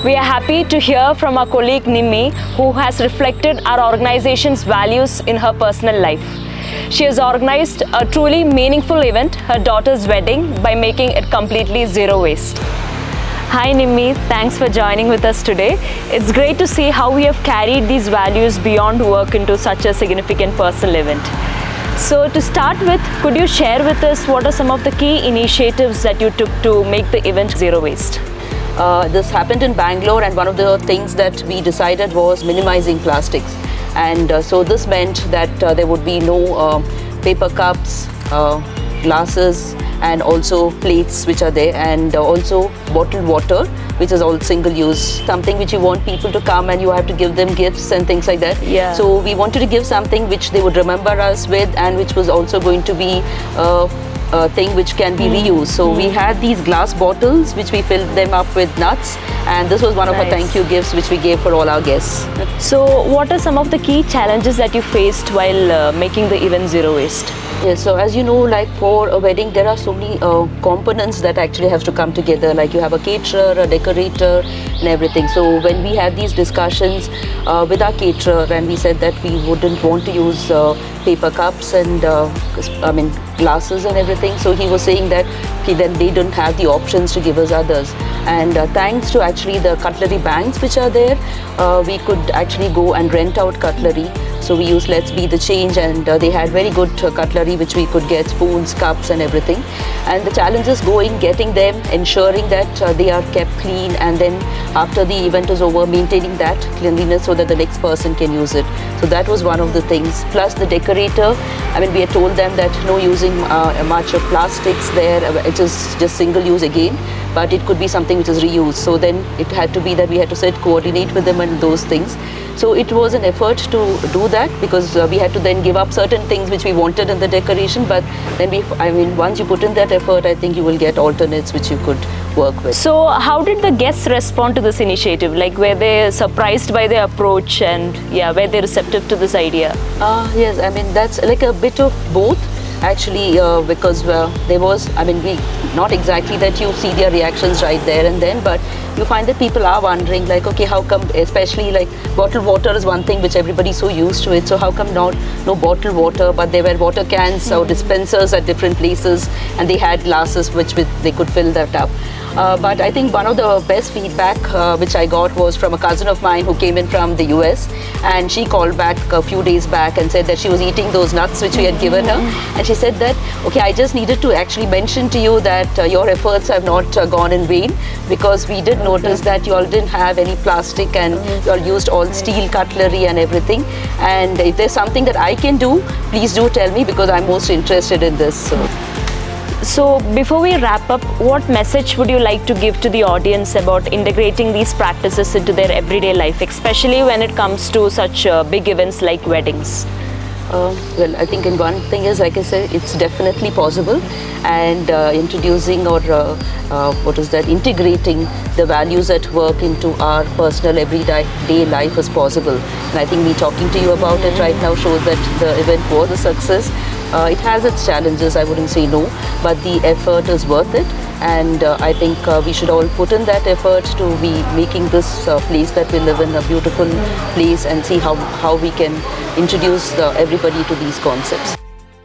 We are happy to hear from our colleague Nimmi, who has reflected our organization's values in her personal life. She has organized a truly meaningful event, her daughter's wedding, by making it completely zero waste. Hi Nimmi, thanks for joining with us today. It's great to see how we have carried these values beyond work into such a significant personal event. So to start with, could you share with us what are some of the key initiatives that you took to make the event zero waste? This happened in Bangalore, and one of the things that we decided was minimizing plastics. And so this meant that there would be no paper cups, glasses, and also plates which are there, and also bottled water, which is all single use, something which you want people to come and you have to give them gifts and things like that. Yeah. So we wanted to give something which they would remember us with, and which was also going to be a thing which can be reused. So we had these glass bottles which we filled them up with nuts, and this was one of our thank you gifts which we gave for all our guests. So what are some of the key challenges that you faced while making the event zero waste? Yes, so as you know, like for a wedding, there are so many components that actually have to come together. Like you have a caterer, a decorator, and everything. So when we had these discussions with our caterer, and we said that we wouldn't want to use paper cups and glasses and everything. So he was saying that then they don't have the options to give us others. And thanks to actually the cutlery banks which are there, we could actually go and rent out cutlery. So we used Let's Be the Change, and they had very good cutlery which we could get, spoons, cups and everything. And the challenge is getting them, ensuring that they are kept clean, and then after the event is over, maintaining that cleanliness so that the next person can use it. So that was one of the things. Plus the decorator, we had told them that no using much of plastics there, it is just single use again, but it could be something which is reused. So then it had to be that we had to coordinate with them and those things. So it was an effort to do that, because we had to then give up certain things which we wanted in the decoration, but then once you put in that effort, I think you will get alternates which you could work with. So how did the guests respond to this initiative? Like, were they surprised by the approach, and were they receptive to this idea? Yes, that's like a bit of both. Actually, because there was, not exactly that you see their reactions right there and then, but you find that people are wondering, like, okay, how come, especially like bottled water is one thing which everybody's so used to it, so how come no bottled water, but there were water cans or dispensers at different places, and they had glasses which they could fill that up. But I think one of the best feedback which I got was from a cousin of mine who came in from the US, and she called back a few days back and said that she was eating those nuts which we had given her, and she said that, okay, I just needed to actually mention to you that your efforts have not gone in vain, because we did notice that you all didn't have any plastic, and you all used all steel cutlery and everything, and if there's something that I can do, please do tell me, because I'm most interested in this. So before we wrap up, what message would you like to give to the audience about integrating these practices into their everyday life, especially when it comes to such big events like weddings? Well, I think one thing is, like I said, it's definitely possible, and introducing or integrating the values at work into our personal everyday life is possible. And I think me talking to you about it right now shows that the event was a success. It has its challenges, I wouldn't say no, but the effort is worth it, and I think we should all put in that effort to be making this place that we live in a beautiful place, and see how we can introduce everybody to these concepts.